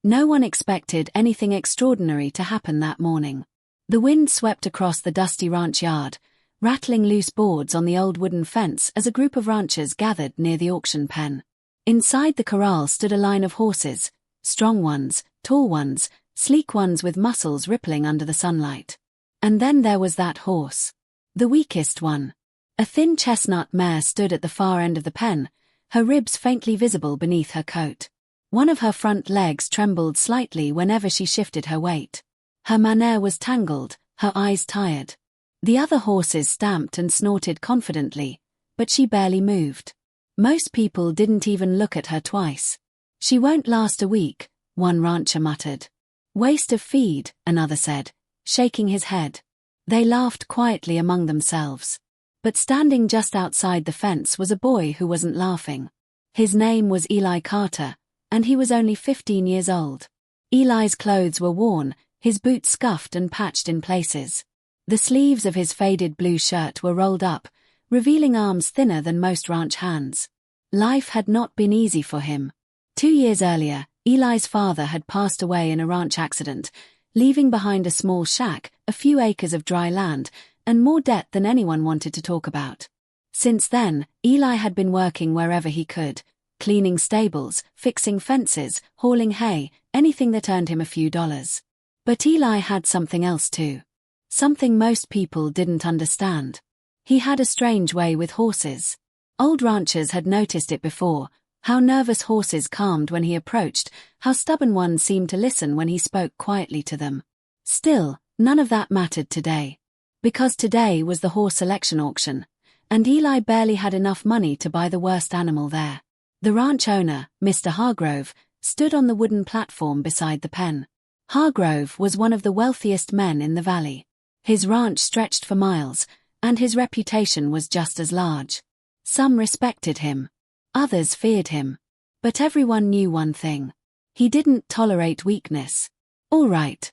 No one expected anything extraordinary to happen that morning. The wind swept across the dusty ranch yard, rattling loose boards on the old wooden fence as a group of ranchers gathered near the auction pen. Inside the corral stood a line of horses, strong ones, tall ones, sleek ones with muscles rippling under the sunlight. And then there was that horse. The weakest one. A thin chestnut mare stood at the far end of the pen, her ribs faintly visible beneath her coat. One of her front legs trembled slightly whenever she shifted her weight. Her mane was tangled, her eyes tired. The other horses stamped and snorted confidently, but she barely moved. Most people didn't even look at her twice. She won't last a week, one rancher muttered. Waste of feed, another said, shaking his head. They laughed quietly among themselves. But standing just outside the fence was a boy who wasn't laughing. His name was Eli Carter, and he was only 15 years old. Eli's clothes were worn, his boots scuffed and patched in places. The sleeves of his faded blue shirt were rolled up, revealing arms thinner than most ranch hands. Life had not been easy for him. 2 years earlier, Eli's father had passed away in a ranch accident, leaving behind a small shack, a few acres of dry land, and more debt than anyone wanted to talk about. Since then, Eli had been working wherever he could, cleaning stables, fixing fences, hauling hay, anything that earned him a few dollars. But Eli had something else too. Something most people didn't understand. He had a strange way with horses. Old ranchers had noticed it before, how nervous horses calmed when he approached, how stubborn ones seemed to listen when he spoke quietly to them. Still, none of that mattered today. Because today was the horse selection auction, and Eli barely had enough money to buy the worst animal there. The ranch owner, Mr. Hargrove, stood on the wooden platform beside the pen. Hargrove was one of the wealthiest men in the valley. His ranch stretched for miles, and his reputation was just as large. Some respected him. Others feared him. But everyone knew one thing. He didn't tolerate weakness. All right.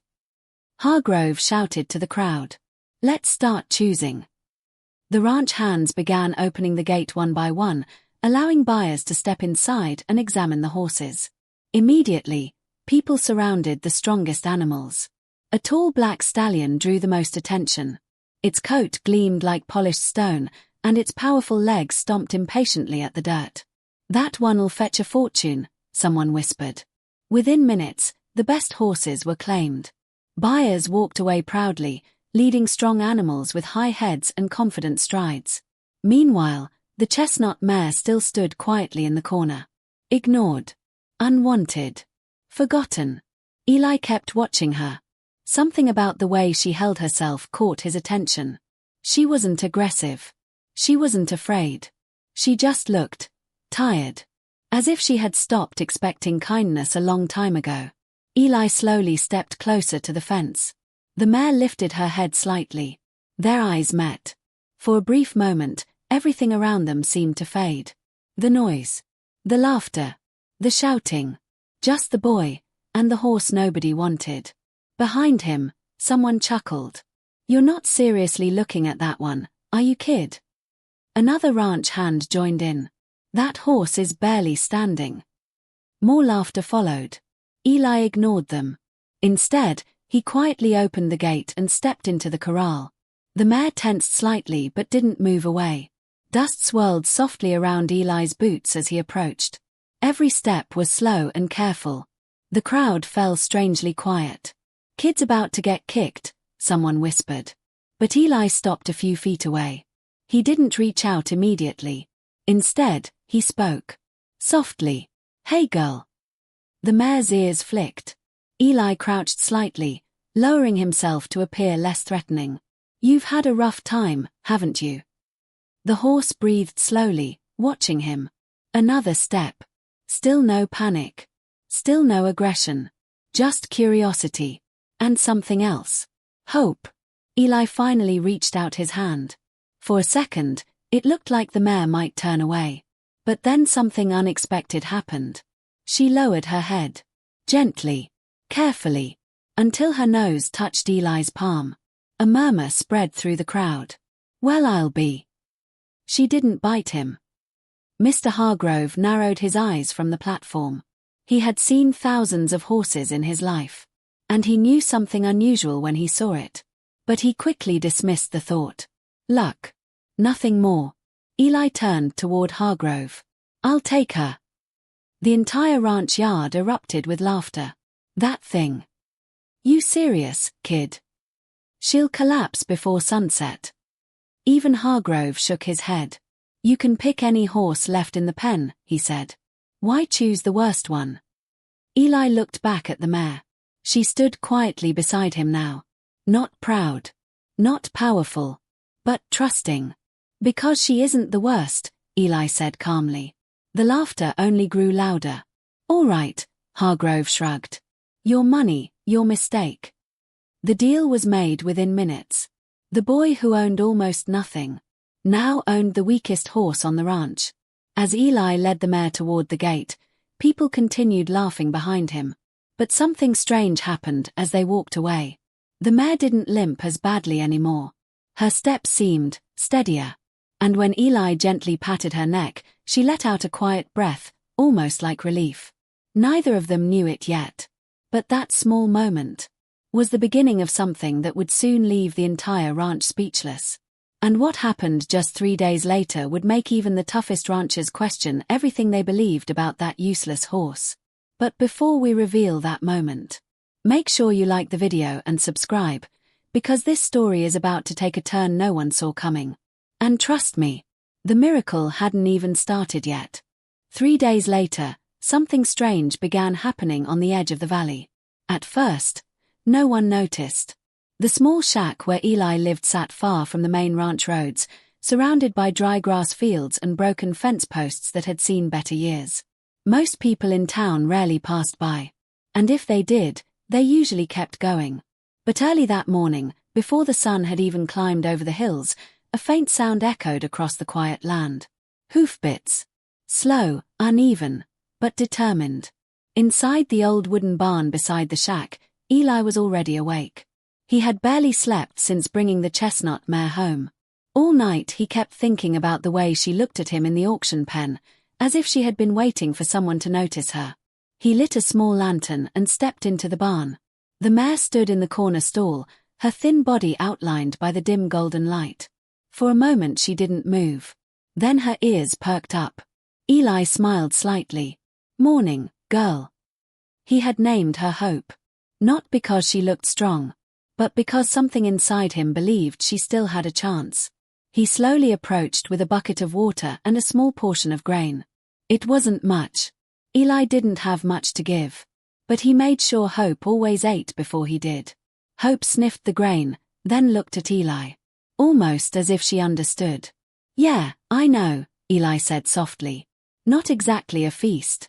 Hargrove shouted to the crowd. Let's start choosing. The ranch hands began opening the gate one by one, allowing buyers to step inside and examine the horses. Immediately, people surrounded the strongest animals. A tall black stallion drew the most attention. Its coat gleamed like polished stone, and its powerful legs stomped impatiently at the dirt. That one'll fetch a fortune, someone whispered. Within minutes, the best horses were claimed. Buyers walked away proudly, leading strong animals with high heads and confident strides. Meanwhile, the chestnut mare still stood quietly in the corner. Ignored. Unwanted. Forgotten. Eli kept watching her. Something about the way she held herself caught his attention. She wasn't aggressive. She wasn't afraid. She just looked tired. As if she had stopped expecting kindness a long time ago. Eli slowly stepped closer to the fence. The mare lifted her head slightly. Their eyes met. For a brief moment, everything around them seemed to fade. The noise. The laughter. The shouting. Just the boy, and the horse nobody wanted. Behind him, someone chuckled. You're not seriously looking at that one, are you, kid? Another ranch hand joined in. That horse is barely standing. More laughter followed. Eli ignored them. Instead, he quietly opened the gate and stepped into the corral. The mare tensed slightly but didn't move away. Dust swirled softly around Eli's boots as he approached. Every step was slow and careful. The crowd fell strangely quiet. Kid's about to get kicked, someone whispered. But Eli stopped a few feet away. He didn't reach out immediately. Instead, he spoke. Softly. Hey girl. The mare's ears flicked. Eli crouched slightly, lowering himself to appear less threatening. You've had a rough time, haven't you? The horse breathed slowly, watching him. Another step. Still no panic. Still no aggression. Just curiosity. And something else. Hope. Eli finally reached out his hand. For a second, it looked like the mare might turn away. But then something unexpected happened. She lowered her head. Gently. Carefully. Until her nose touched Eli's palm. A murmur spread through the crowd. Well, I'll be. She didn't bite him. Mr. Hargrove narrowed his eyes from the platform. He had seen thousands of horses in his life, and he knew something unusual when he saw it. But he quickly dismissed the thought. Luck. Nothing more. Eli turned toward Hargrove. I'll take her. The entire ranch yard erupted with laughter. That thing. You serious, kid? She'll collapse before sunset. Even Hargrove shook his head. You can pick any horse left in the pen, he said. Why choose the worst one? Eli looked back at the mare. She stood quietly beside him now. Not proud. Not powerful. But trusting. Because she isn't the worst, Eli said calmly. The laughter only grew louder. All right, Hargrove shrugged. Your money, your mistake. The deal was made within minutes. The boy who owned almost nothing now owned the weakest horse on the ranch. As Eli led the mare toward the gate, people continued laughing behind him. But something strange happened as they walked away. The mare didn't limp as badly anymore. Her step seemed steadier. And when Eli gently patted her neck, she let out a quiet breath, almost like relief. Neither of them knew it yet. But that small moment was the beginning of something that would soon leave the entire ranch speechless. And what happened just 3 days later would make even the toughest ranchers question everything they believed about that useless horse. But before we reveal that moment, make sure you like the video and subscribe, because this story is about to take a turn no one saw coming. And trust me, the miracle hadn't even started yet. 3 days later, something strange began happening on the edge of the valley. At first, no one noticed. The small shack where Eli lived sat far from the main ranch roads, surrounded by dry grass fields and broken fence posts that had seen better years. Most people in town rarely passed by. And if they did, they usually kept going. But early that morning, before the sun had even climbed over the hills, a faint sound echoed across the quiet land. Hoofbeats. Slow, uneven, but determined. Inside the old wooden barn beside the shack, Eli was already awake. He had barely slept since bringing the chestnut mare home. All night he kept thinking about the way she looked at him in the auction pen, as if she had been waiting for someone to notice her. He lit a small lantern and stepped into the barn. The mare stood in the corner stall, her thin body outlined by the dim golden light. For a moment she didn't move. Then her ears perked up. Eli smiled slightly. Morning, girl. He had named her Hope. Not because she looked strong, but because something inside him believed she still had a chance. He slowly approached with a bucket of water and a small portion of grain. It wasn't much. Eli didn't have much to give. But he made sure Hope always ate before he did. Hope sniffed the grain, then looked at Eli. Almost as if she understood. Yeah, I know, Eli said softly. Not exactly a feast.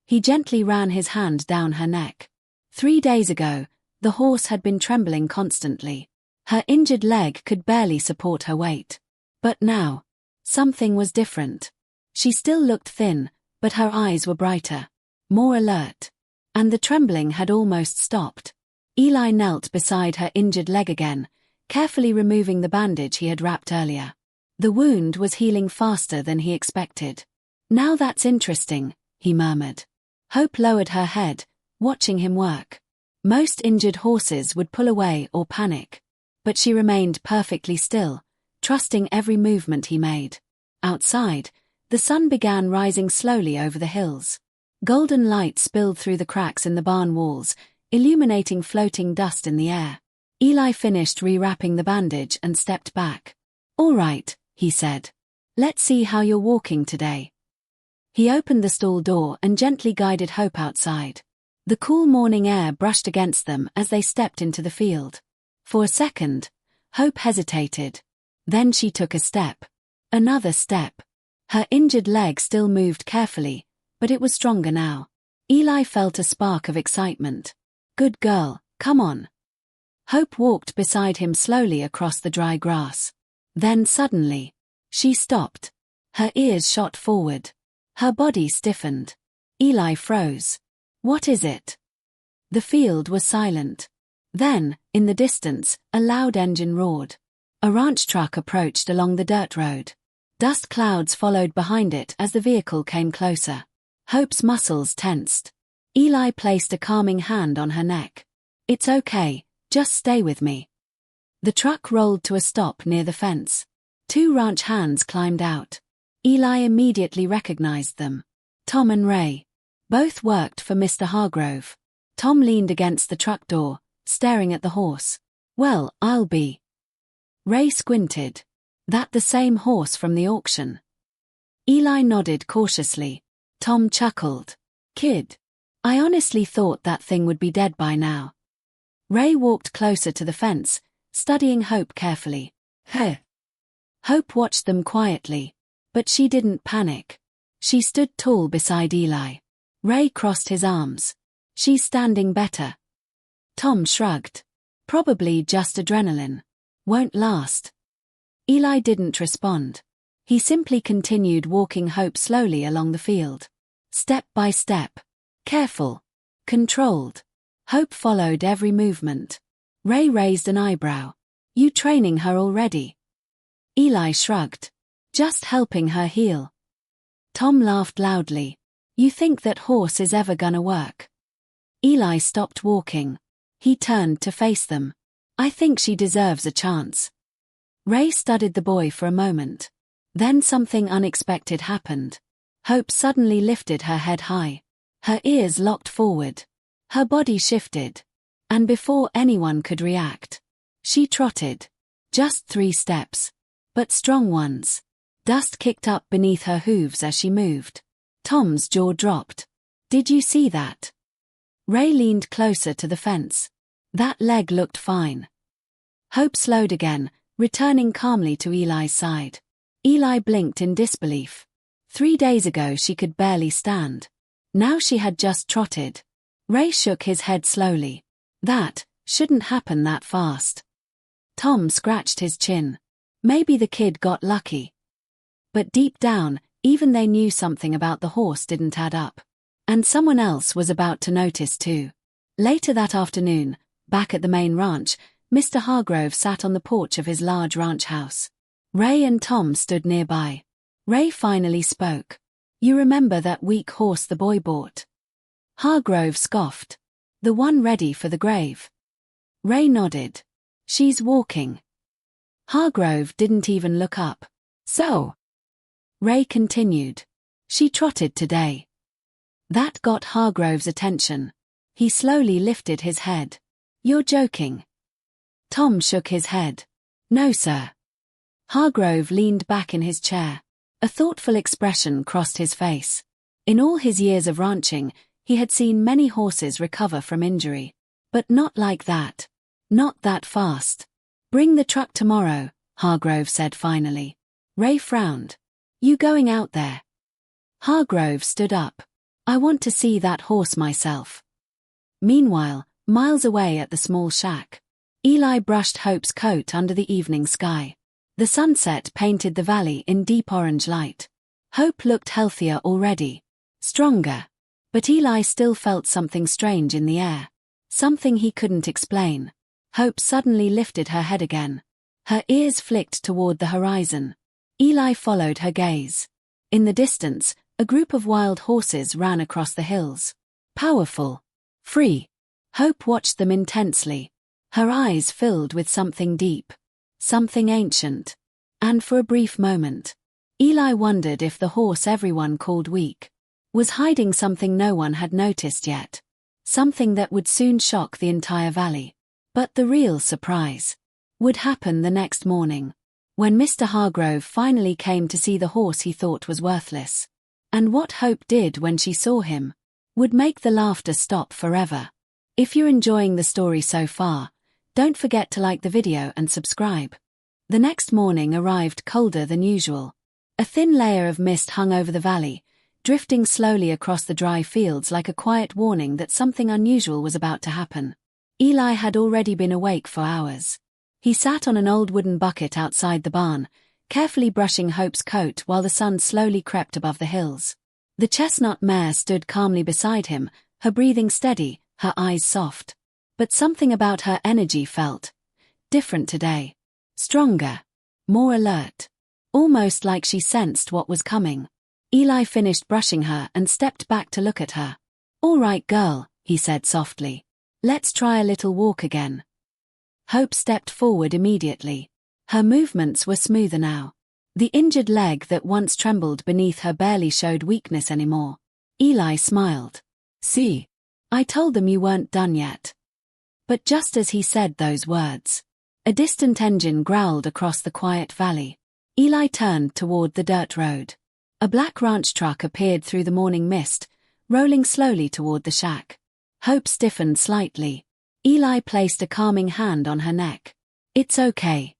He gently ran his hand down her neck. 3 days ago, the horse had been trembling constantly. Her injured leg could barely support her weight. But now, something was different. She still looked thin, but her eyes were brighter, more alert. And the trembling had almost stopped. Eli knelt beside her injured leg again, carefully removing the bandage he had wrapped earlier. The wound was healing faster than he expected. Now that's interesting, he murmured. Hope lowered her head, watching him work. Most injured horses would pull away or panic. But she remained perfectly still, trusting every movement he made. Outside, the sun began rising slowly over the hills. Golden light spilled through the cracks in the barn walls, illuminating floating dust in the air. Eli finished rewrapping the bandage and stepped back. All right, he said. Let's see how you're walking today. He opened the stall door and gently guided Hope outside. The cool morning air brushed against them as they stepped into the field. For a second, Hope hesitated. Then she took a step. Another step. Her injured leg still moved carefully, but it was stronger now. Eli felt a spark of excitement. Good girl, come on. Hope walked beside him slowly across the dry grass. Then suddenly, she stopped. Her ears shot forward. Her body stiffened. Eli froze. What is it? The field was silent. Then, in the distance, a loud engine roared. A ranch truck approached along the dirt road. Dust clouds followed behind it as the vehicle came closer. Hope's muscles tensed. Eli placed a calming hand on her neck. It's okay, just stay with me. The truck rolled to a stop near the fence. 2 ranch hands climbed out. Eli immediately recognized them. Tom and Ray. Both worked for Mr. Hargrove. Tom leaned against the truck door, staring at the horse. Well, I'll be. Ray squinted. That the same horse from the auction? Eli nodded cautiously. Tom chuckled. Kid. I honestly thought that thing would be dead by now. Ray walked closer to the fence, studying Hope carefully. Heh. Hope watched them quietly, but she didn't panic. She stood tall beside Eli. Ray crossed his arms. She's standing better. Tom shrugged. Probably just adrenaline. Won't last. Eli didn't respond. He simply continued walking Hope slowly along the field. Step by step. Careful. Controlled. Hope followed every movement. Ray raised an eyebrow. You training her already? Eli shrugged. Just helping her heal. Tom laughed loudly. You think that horse is ever gonna work? Eli stopped walking. He turned to face them. I think she deserves a chance. Ray studied the boy for a moment. Then something unexpected happened. Hope suddenly lifted her head high. Her ears locked forward. Her body shifted. And before anyone could react, she trotted. Just 3 steps. But strong ones. Dust kicked up beneath her hooves as she moved. Tom's jaw dropped. Did you see that? Ray leaned closer to the fence. That leg looked fine. Hope slowed again, returning calmly to Eli's side. Eli blinked in disbelief. 3 days ago she could barely stand. Now she had just trotted. Ray shook his head slowly. That shouldn't happen that fast. Tom scratched his chin. Maybe the kid got lucky. But deep down, even they knew something about the horse didn't add up. And someone else was about to notice too. Later that afternoon, back at the main ranch, Mr. Hargrove sat on the porch of his large ranch house. Ray and Tom stood nearby. Ray finally spoke. You remember that weak horse the boy bought? Hargrove scoffed. The one ready for the grave. Ray nodded. She's walking. Hargrove didn't even look up. So? Ray continued. She trotted today. That got Hargrove's attention. He slowly lifted his head. You're joking. Tom shook his head. No, sir. Hargrove leaned back in his chair. A thoughtful expression crossed his face. In all his years of ranching, he had seen many horses recover from injury. But not like that. Not that fast. Bring the truck tomorrow, Hargrove said finally. Ray frowned. You going out there? Hargrove stood up. I want to see that horse myself. Meanwhile, miles away at the small shack, Eli brushed Hope's coat under the evening sky. The sunset painted the valley in deep orange light. Hope looked healthier already. Stronger. But Eli still felt something strange in the air. Something he couldn't explain. Hope suddenly lifted her head again. Her ears flicked toward the horizon. Eli followed her gaze. In the distance, a group of wild horses ran across the hills. Powerful. Free. Hope watched them intensely. Her eyes filled with something deep. Something ancient. And for a brief moment, Eli wondered if the horse everyone called weak was hiding something no one had noticed yet. Something that would soon shock the entire valley. But the real surprise would happen the next morning, when Mr. Hargrove finally came to see the horse he thought was worthless. And what Hope did when she saw him would make the laughter stop forever. If you're enjoying the story so far, don't forget to like the video and subscribe. The next morning arrived colder than usual. A thin layer of mist hung over the valley, drifting slowly across the dry fields like a quiet warning that something unusual was about to happen. Eli had already been awake for hours. He sat on an old wooden bucket outside the barn, carefully brushing Hope's coat while the sun slowly crept above the hills. The chestnut mare stood calmly beside him, her breathing steady, her eyes soft. But something about her energy felt different today. Stronger. More alert. Almost like she sensed what was coming. Eli finished brushing her and stepped back to look at her. All right, girl, he said softly. Let's try a little walk again. Hope stepped forward immediately. Her movements were smoother now. The injured leg that once trembled beneath her barely showed weakness anymore. Eli smiled. See? I told them you weren't done yet. But just as he said those words, a distant engine growled across the quiet valley. Eli turned toward the dirt road. A black ranch truck appeared through the morning mist, rolling slowly toward the shack. Hope stiffened slightly. Eli placed a calming hand on her neck. It's okay.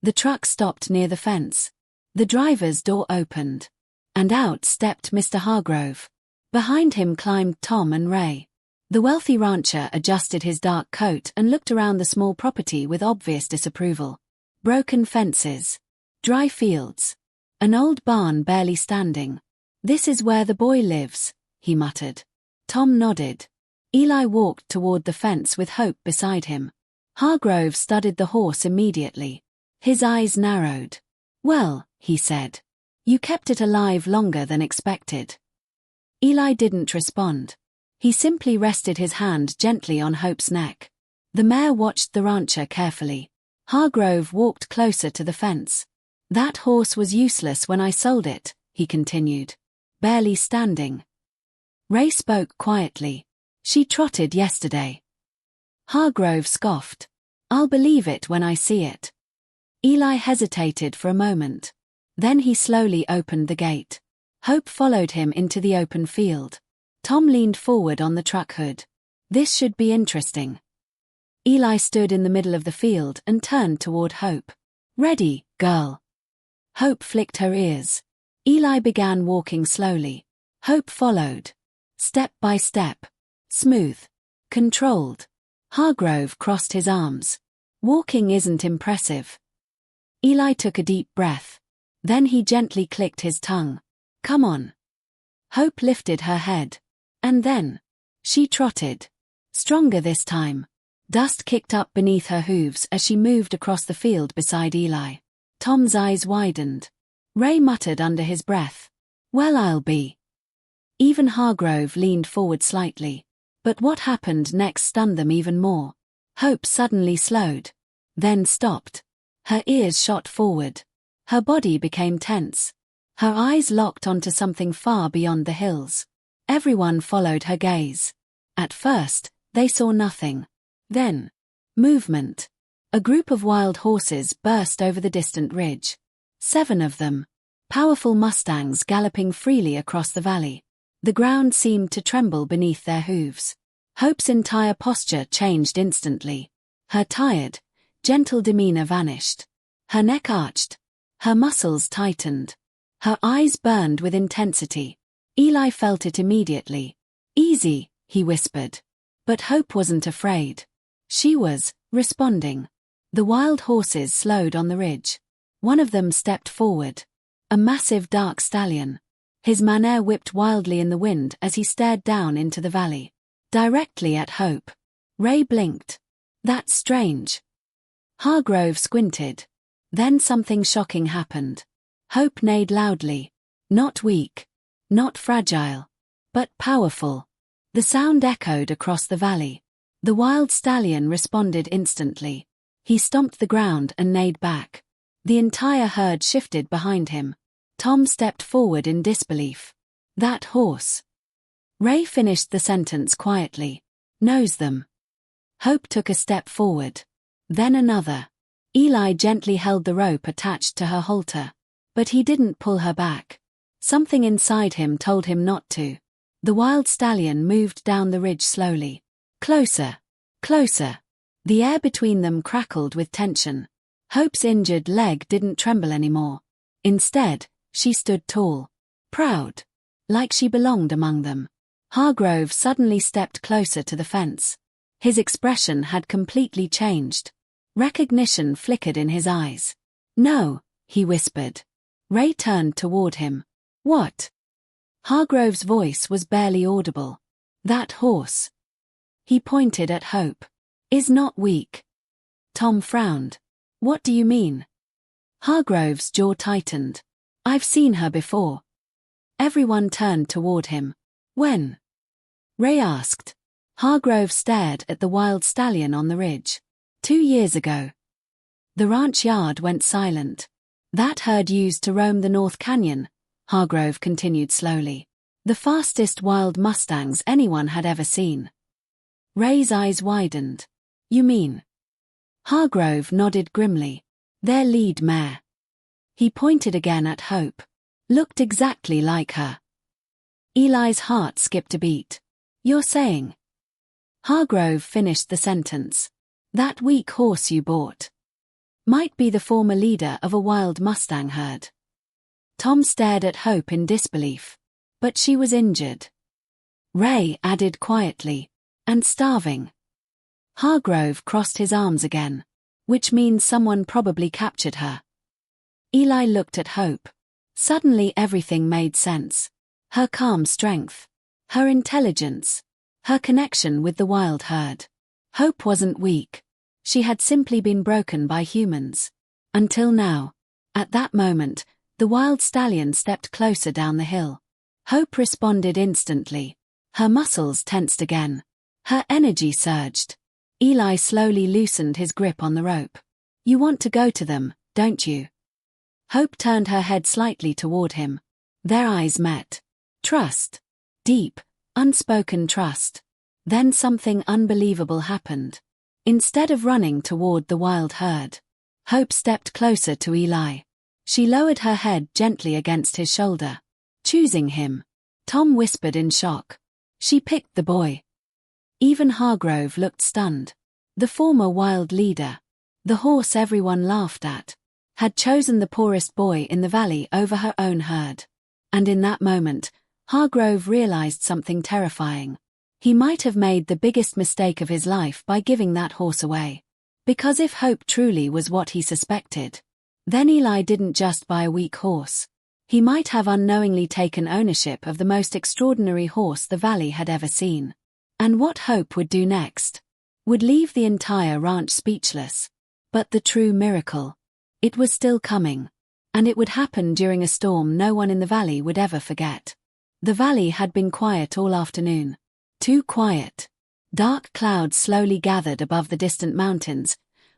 The truck stopped near the fence. The driver's door opened. And out stepped Mr. Hargrove. Behind him climbed Tom and Ray. The wealthy rancher adjusted his dark coat and looked around the small property with obvious disapproval. Broken fences. Dry fields. An old barn barely standing. This is where the boy lives, he muttered. Tom nodded. Eli walked toward the fence with Hope beside him. Hargrove studied the horse immediately. His eyes narrowed. Well, he said. You kept it alive longer than expected. Eli didn't respond. He simply rested his hand gently on Hope's neck. The mare watched the rancher carefully. Hargrove walked closer to the fence. That horse was useless when I sold it, he continued. Barely standing. Ray spoke quietly. She trotted yesterday. Hargrove scoffed. I'll believe it when I see it. Eli hesitated for a moment. Then he slowly opened the gate. Hope followed him into the open field. Tom leaned forward on the truck hood. This should be interesting. Eli stood in the middle of the field and turned toward Hope. Ready, girl. Hope flicked her ears. Eli began walking slowly. Hope followed. Step by step. Smooth. Controlled. Hargrove crossed his arms. Walking isn't impressive. Eli took a deep breath. Then he gently clicked his tongue. Come on. Hope lifted her head. And then, she trotted. Stronger this time. Dust kicked up beneath her hooves as she moved across the field beside Eli. Tom's eyes widened. Ray muttered under his breath. Well, I'll be. Even Hargrove leaned forward slightly. But what happened next stunned them even more. Hope suddenly slowed. Then stopped. Her ears shot forward. Her body became tense. Her eyes locked onto something far beyond the hills. Everyone followed her gaze. At first, they saw nothing. Then, movement. A group of wild horses burst over the distant ridge. 7 of them. Powerful mustangs galloping freely across the valley. The ground seemed to tremble beneath their hooves. Hope's entire posture changed instantly. Her tired, gentle demeanor vanished. Her neck arched. Her muscles tightened. Her eyes burned with intensity. Eli felt it immediately. Easy, he whispered. But Hope wasn't afraid. She was responding. The wild horses slowed on the ridge. One of them stepped forward. A massive dark stallion. His mane whipped wildly in the wind as he stared down into the valley. Directly at Hope. Ray blinked. That's strange. Hargrove squinted. Then something shocking happened. Hope neighed loudly. Not weak. Not fragile. But powerful. The sound echoed across the valley. The wild stallion responded instantly. He stomped the ground and neighed back. The entire herd shifted behind him. Tom stepped forward in disbelief. That horse. Ray finished the sentence quietly. Knows them. Hope took a step forward. Then another. Eli gently held the rope attached to her halter. But he didn't pull her back. Something inside him told him not to. The wild stallion moved down the ridge slowly. Closer. Closer. The air between them crackled with tension. Hope's injured leg didn't tremble anymore. Instead, she stood tall. Proud. Like she belonged among them. Hargrove suddenly stepped closer to the fence. His expression had completely changed. Recognition flickered in his eyes. No, he whispered. Ray turned toward him. What? Hargrove's voice was barely audible. That horse. He pointed at Hope. Is not weak. Tom frowned. What do you mean? Hargrove's jaw tightened. I've seen her before. Everyone turned toward him. When? Ray asked. Hargrove stared at the wild stallion on the ridge. 2 years ago. The ranch yard went silent. That herd used to roam the North Canyon, Hargrove continued slowly. The fastest wild mustangs anyone had ever seen. Ray's eyes widened. You mean? Hargrove nodded grimly. Their lead mare. He pointed again at Hope. Looked exactly like her. Eli's heart skipped a beat. You're saying? Hargrove finished the sentence. That weak horse you bought might be the former leader of a wild mustang herd. Tom stared at Hope in disbelief. But she was injured. Ray added quietly. And starving. Hargrove crossed his arms again. Which means someone probably captured her. Eli looked at Hope. Suddenly everything made sense. Her calm strength. Her intelligence. Her connection with the wild herd. Hope wasn't weak. She had simply been broken by humans. Until now. At that moment, the wild stallion stepped closer down the hill. Hope responded instantly. Her muscles tensed again. Her energy surged. Eli slowly loosened his grip on the rope. You want to go to them, don't you? Hope turned her head slightly toward him. Their eyes met. Trust. Deep, unspoken trust. Then something unbelievable happened. Instead of running toward the wild herd, Hope stepped closer to Eli. She lowered her head gently against his shoulder. Choosing him. Tom whispered in shock. She picked the boy. Even Hargrove looked stunned. The former wild leader, the horse everyone laughed at, had chosen the poorest boy in the valley over her own herd. And in that moment, Hargrove realized something terrifying. He might have made the biggest mistake of his life by giving that horse away. Because if Hope truly was what he suspected, then Eli didn't just buy a weak horse. He might have unknowingly taken ownership of the most extraordinary horse the valley had ever seen. And what Hope would do next would leave the entire ranch speechless. But the true miracle, it was still coming. And it would happen during a storm no one in the valley would ever forget. The valley had been quiet all afternoon. Too quiet. Dark clouds slowly gathered above the distant mountains,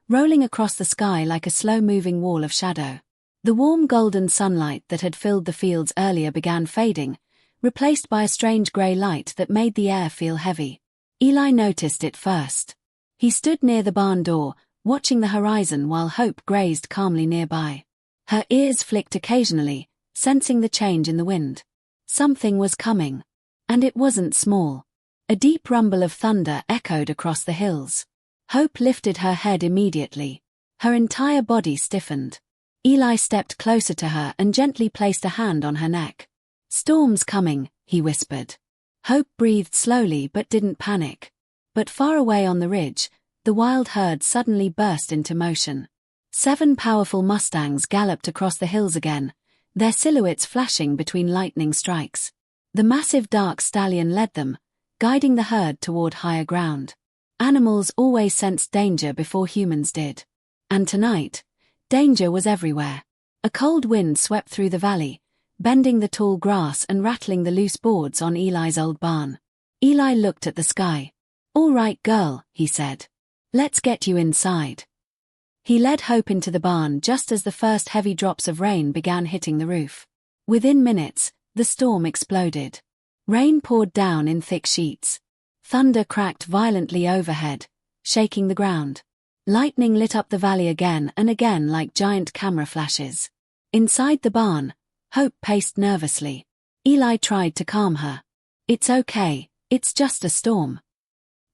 rolling across the sky like a slow-moving wall of shadow. The warm golden sunlight that had filled the fields earlier began fading, replaced by a strange grey light that made the air feel heavy. Eli noticed it first. He stood near the barn door, watching the horizon while Hope grazed calmly nearby. Her ears flicked occasionally, sensing the change in the wind. Something was coming. And it wasn't small. A deep rumble of thunder echoed across the hills. Hope lifted her head immediately. Her entire body stiffened. Eli stepped closer to her and gently placed a hand on her neck. Storm's coming, he whispered. Hope breathed slowly but didn't panic. But far away on the ridge, the wild herd suddenly burst into motion. 7 powerful mustangs galloped across the hills again, their silhouettes flashing between lightning strikes. The massive dark stallion led them, guiding the herd toward higher ground. Animals always sensed danger before humans did. And tonight, danger was everywhere. A cold wind swept through the valley, bending the tall grass and rattling the loose boards on Eli's old barn. Eli looked at the sky. All right, girl, he said. Let's get you inside. He led Hope into the barn just as the first heavy drops of rain began hitting the roof. Within minutes, the storm exploded. Rain poured down in thick sheets. Thunder cracked violently overhead, shaking the ground. Lightning lit up the valley again and again like giant camera flashes. Inside the barn, Hope paced nervously. Eli tried to calm her. It's okay, it's just a storm.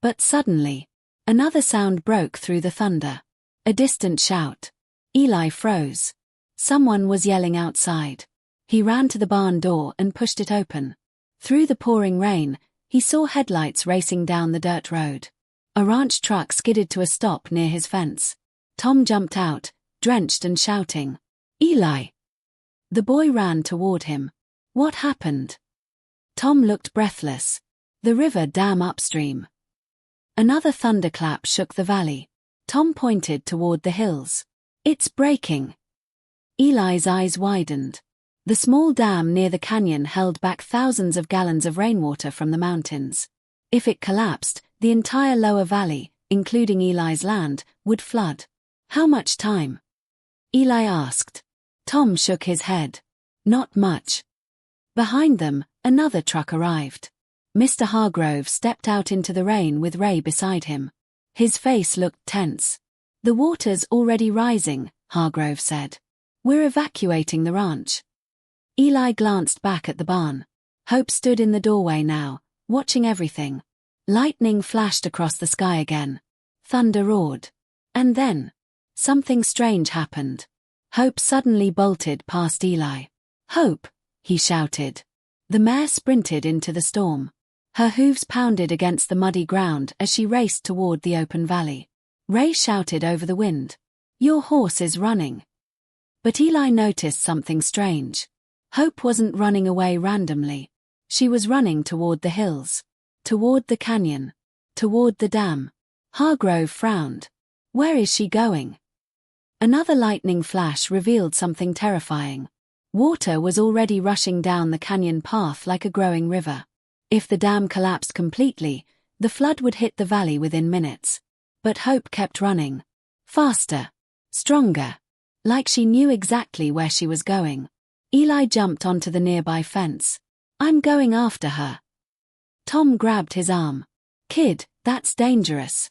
But suddenly, another sound broke through the thunder. A distant shout. Eli froze. Someone was yelling outside. He ran to the barn door and pushed it open. Through the pouring rain, he saw headlights racing down the dirt road. A ranch truck skidded to a stop near his fence. Tom jumped out, drenched and shouting, Eli! The boy ran toward him. What happened? Tom looked breathless. The river dam upstream. Another thunderclap shook the valley. Tom pointed toward the hills. It's breaking. Eli's eyes widened. The small dam near the canyon held back thousands of gallons of rainwater from the mountains. If it collapsed, the entire lower valley, including Eli's land, would flood. How much time? Eli asked. Tom shook his head. Not much. Behind them, another truck arrived. Mr. Hargrove stepped out into the rain with Ray beside him. His face looked tense. The water's already rising, Hargrove said. We're evacuating the ranch. Eli glanced back at the barn. Hope stood in the doorway now, watching everything. Lightning flashed across the sky again. Thunder roared. And then, something strange happened. Hope suddenly bolted past Eli. Hope, he shouted. The mare sprinted into the storm. Her hooves pounded against the muddy ground as she raced toward the open valley. Ray shouted over the wind. Your horse is running. But Eli noticed something strange. Hope wasn't running away randomly. She was running toward the hills. Toward the canyon. Toward the dam. Hargrove frowned. Where is she going? Another lightning flash revealed something terrifying. Water was already rushing down the canyon path like a growing river. If the dam collapsed completely, the flood would hit the valley within minutes. But Hope kept running. Faster. Stronger. Like she knew exactly where she was going. Eli jumped onto the nearby fence. I'm going after her. Tom grabbed his arm. Kid, that's dangerous.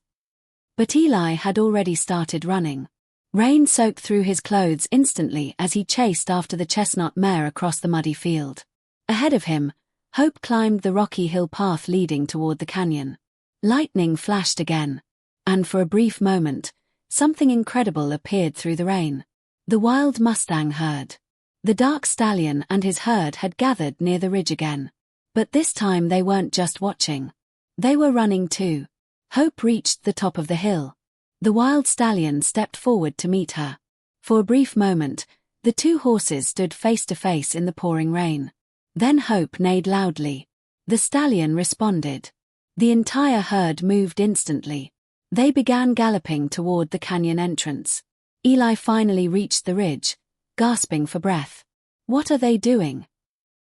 But Eli had already started running. Rain soaked through his clothes instantly as he chased after the chestnut mare across the muddy field. Ahead of him, Hope climbed the rocky hill path leading toward the canyon. Lightning flashed again. And for a brief moment, something incredible appeared through the rain. The wild Mustang herd. The dark stallion and his herd had gathered near the ridge again. But this time they weren't just watching. They were running too. Hope reached the top of the hill. The wild stallion stepped forward to meet her. For a brief moment, the two horses stood face to face in the pouring rain. Then Hope neighed loudly. The stallion responded. The entire herd moved instantly. They began galloping toward the canyon entrance. Eli finally reached the ridge, gasping for breath. What are they doing?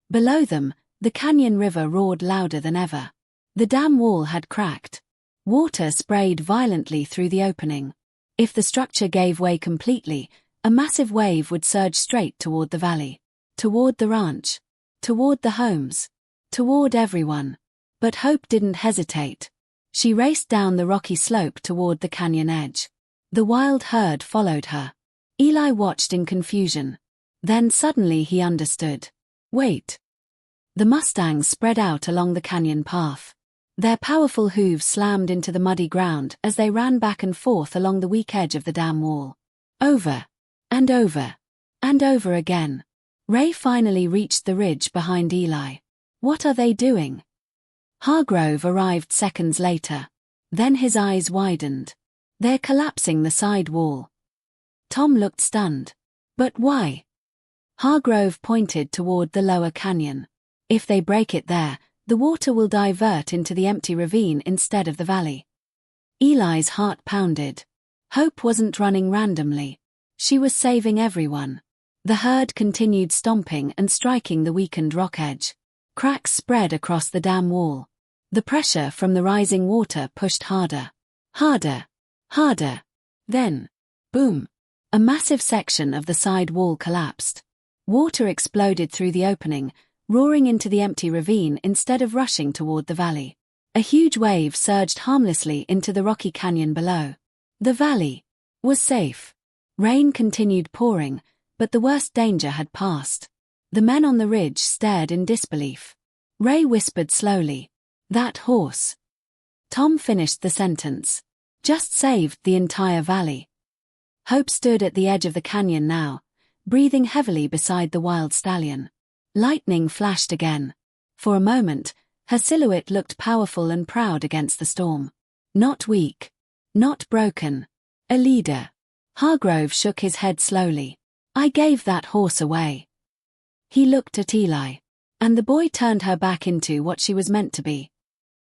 Below them, the canyon river roared louder than ever. The dam wall had cracked. Water sprayed violently through the opening. If the structure gave way completely, a massive wave would surge straight toward the valley. Toward the ranch. Toward the homes. Toward everyone. But Hope didn't hesitate. She raced down the rocky slope toward the canyon edge. The wild herd followed her. Eli watched in confusion. Then suddenly he understood. Wait. The Mustangs spread out along the canyon path. Their powerful hooves slammed into the muddy ground as they ran back and forth along the weak edge of the dam wall. Over. And over. And over again. Ray finally reached the ridge behind Eli. What are they doing? Hargrove arrived seconds later. Then his eyes widened. They're collapsing the side wall. Tom looked stunned. But why? Hargrove pointed toward the lower canyon. If they break it there, the water will divert into the empty ravine instead of the valley. Eli's heart pounded. Hope wasn't running randomly. She was saving everyone. The herd continued stomping and striking the weakened rock edge. Cracks spread across the dam wall. The pressure from the rising water pushed harder. Harder. Harder. Then, boom. A massive section of the side wall collapsed. Water exploded through the opening, roaring into the empty ravine instead of rushing toward the valley. A huge wave surged harmlessly into the rocky canyon below. The valley was safe. Rain continued pouring, but the worst danger had passed. The men on the ridge stared in disbelief. Ray whispered slowly, "That horse." Tom finished the sentence. Just saved the entire valley. Hope stood at the edge of the canyon now, breathing heavily beside the wild stallion. Lightning flashed again. For a moment, her silhouette looked powerful and proud against the storm. Not weak. Not broken. A leader. Hargrove shook his head slowly. I gave that horse away. He looked at Eli. And the boy turned her back into what she was meant to be.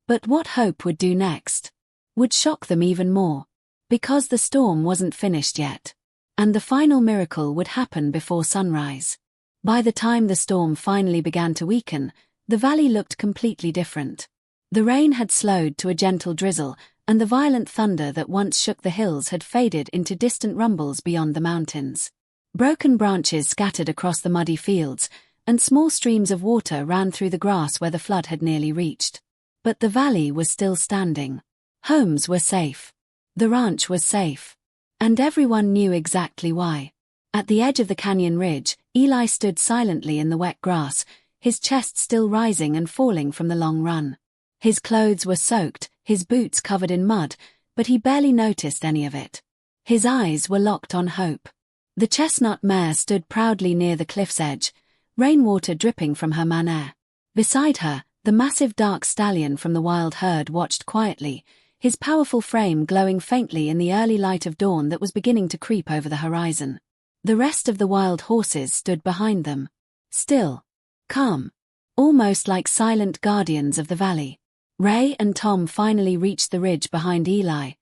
But what Hope would do next would shock them even more. Because the storm wasn't finished yet. And the final miracle would happen before sunrise. By the time the storm finally began to weaken, the valley looked completely different. The rain had slowed to a gentle drizzle, and the violent thunder that once shook the hills had faded into distant rumbles beyond the mountains. Broken branches scattered across the muddy fields, and small streams of water ran through the grass where the flood had nearly reached. But the valley was still standing. Homes were safe. The ranch was safe. And everyone knew exactly why. At the edge of the canyon ridge, Eli stood silently in the wet grass, his chest still rising and falling from the long run. His clothes were soaked, his boots covered in mud, but he barely noticed any of it. His eyes were locked on hope. The chestnut mare stood proudly near the cliff's edge, rainwater dripping from her manere. Beside her, the massive dark stallion from the wild herd watched quietly, his powerful frame glowing faintly in the early light of dawn that was beginning to creep over the horizon. The rest of the wild horses stood behind them. Still. Calm. Almost like silent guardians of the valley. Ray and Tom finally reached the ridge behind Eli,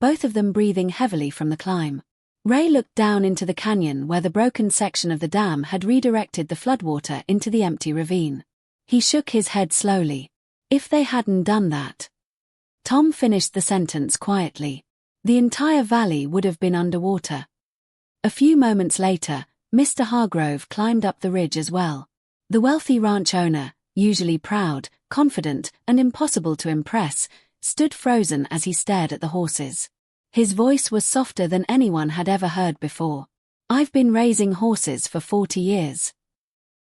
both of them breathing heavily from the climb. Ray looked down into the canyon where the broken section of the dam had redirected the floodwater into the empty ravine. He shook his head slowly. If they hadn't done that. Tom finished the sentence quietly. The entire valley would have been underwater. A few moments later, Mr. Hargrove climbed up the ridge as well. The wealthy ranch owner, usually proud, confident, and impossible to impress, stood frozen as he stared at the horses. His voice was softer than anyone had ever heard before. "I've been raising horses for 40 years.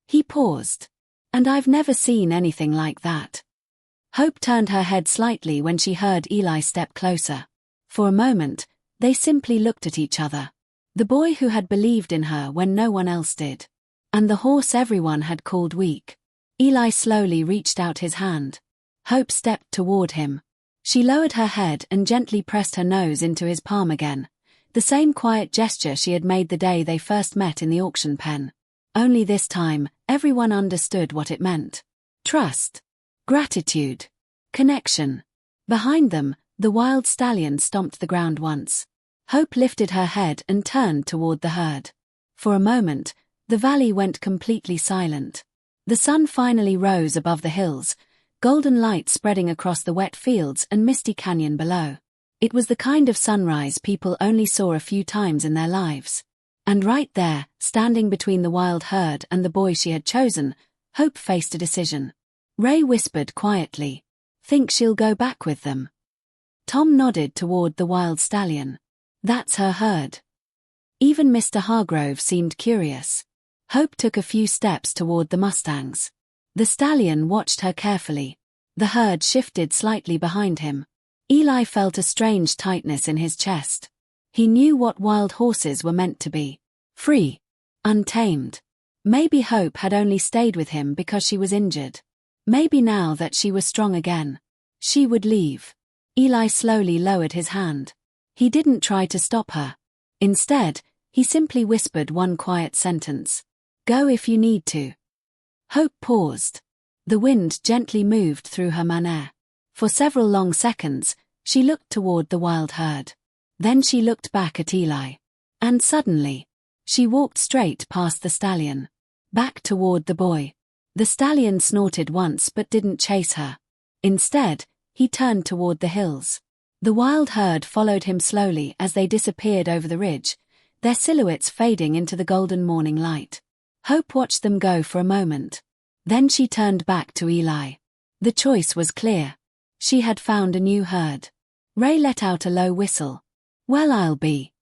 He paused. "And I've never seen anything like that." Hope turned her head slightly when she heard Eli step closer. For a moment, they simply looked at each other. The boy who had believed in her when no one else did. And the horse everyone had called weak. Eli slowly reached out his hand. Hope stepped toward him. She lowered her head and gently pressed her nose into his palm again, the same quiet gesture she had made the day they first met in the auction pen. Only this time, everyone understood what it meant. Trust. Gratitude. Connection. Behind them, the wild stallion stomped the ground once. Hope lifted her head and turned toward the herd. For a moment, the valley went completely silent. The sun finally rose above the hills, golden light spreading across the wet fields and misty canyon below. It was the kind of sunrise people only saw a few times in their lives. And right there, standing between the wild herd and the boy she had chosen, Hope faced a decision. Ray whispered quietly, "Think she'll go back with them?" Tom nodded toward the wild stallion. "That's her herd." Even Mr. Hargrove seemed curious. Hope took a few steps toward the mustangs. The stallion watched her carefully. The herd shifted slightly behind him. Eli felt a strange tightness in his chest. He knew what wild horses were meant to be. Free. Untamed. Maybe Hope had only stayed with him because she was injured. Maybe now that she was strong again, she would leave. Eli slowly lowered his hand. He didn't try to stop her. Instead, he simply whispered one quiet sentence. "Go if you need to." Hope paused. The wind gently moved through her manere. For several long seconds, she looked toward the wild herd. Then she looked back at Eli. And suddenly, she walked straight past the stallion. Back toward the boy. The stallion snorted once but didn't chase her. Instead, he turned toward the hills. The wild herd followed him slowly as they disappeared over the ridge, their silhouettes fading into the golden morning light. Hope watched them go for a moment. Then she turned back to Eli. The choice was clear. She had found a new herd. Ray let out a low whistle. "Well, I'll be."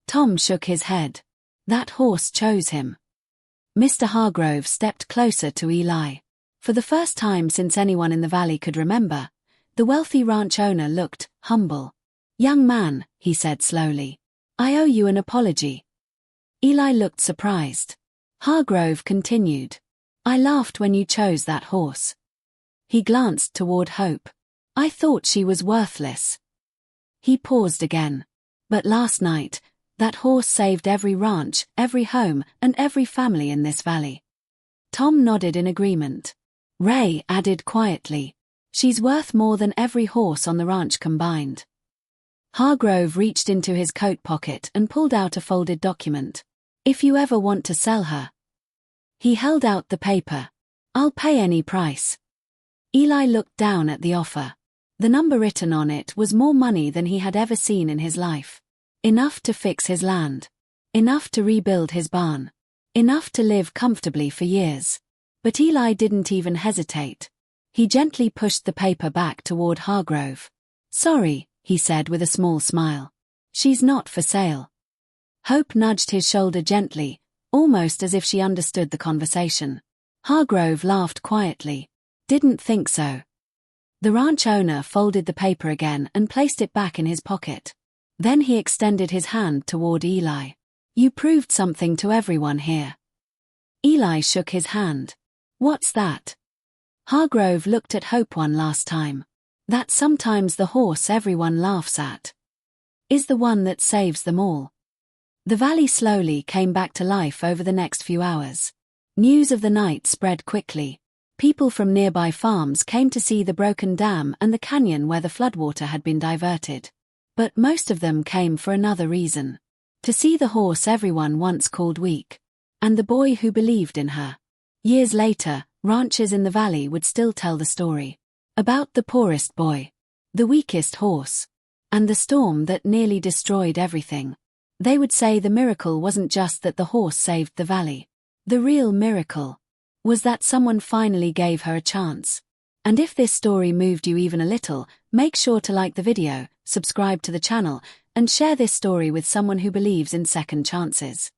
Tom shook his head. That horse chose him. Mr. Hargrove stepped closer to Eli. For the first time since anyone in the valley could remember, the wealthy ranch owner looked humble. "Young man," he said slowly, "I owe you an apology." Eli looked surprised. Hargrove continued, "I laughed when you chose that horse." He glanced toward Hope. "I thought she was worthless." He paused again. "But last night, that horse saved every ranch, every home, and every family in this valley." Tom nodded in agreement. Ray added quietly, "She's worth more than every horse on the ranch combined." Hargrove reached into his coat pocket and pulled out a folded document. "If you ever want to sell her." He held out the paper. "I'll pay any price." Eli looked down at the offer. The number written on it was more money than he had ever seen in his life. Enough to fix his land. Enough to rebuild his barn. Enough to live comfortably for years. But Eli didn't even hesitate. He gently pushed the paper back toward Hargrove. "Sorry," he said with a small smile. "She's not for sale." Hope nudged his shoulder gently, almost as if she understood the conversation. Hargrove laughed quietly. "Didn't think so." The ranch owner folded the paper again and placed it back in his pocket. Then he extended his hand toward Eli. "You proved something to everyone here." Eli shook his hand. "What's that?" Hargrove looked at Hope one last time. "That sometimes the horse everyone laughs at is the one that saves them all." The valley slowly came back to life over the next few hours. News of the night spread quickly. People from nearby farms came to see the broken dam and the canyon where the floodwater had been diverted. But most of them came for another reason. To see the horse everyone once called weak. And the boy who believed in her. Years later, ranchers in the valley would still tell the story. About the poorest boy. The weakest horse. And the storm that nearly destroyed everything. They would say the miracle wasn't just that the horse saved the valley. The real miracle was that someone finally gave her a chance. And if this story moved you even a little, make sure to like the video, subscribe to the channel, and share this story with someone who believes in second chances.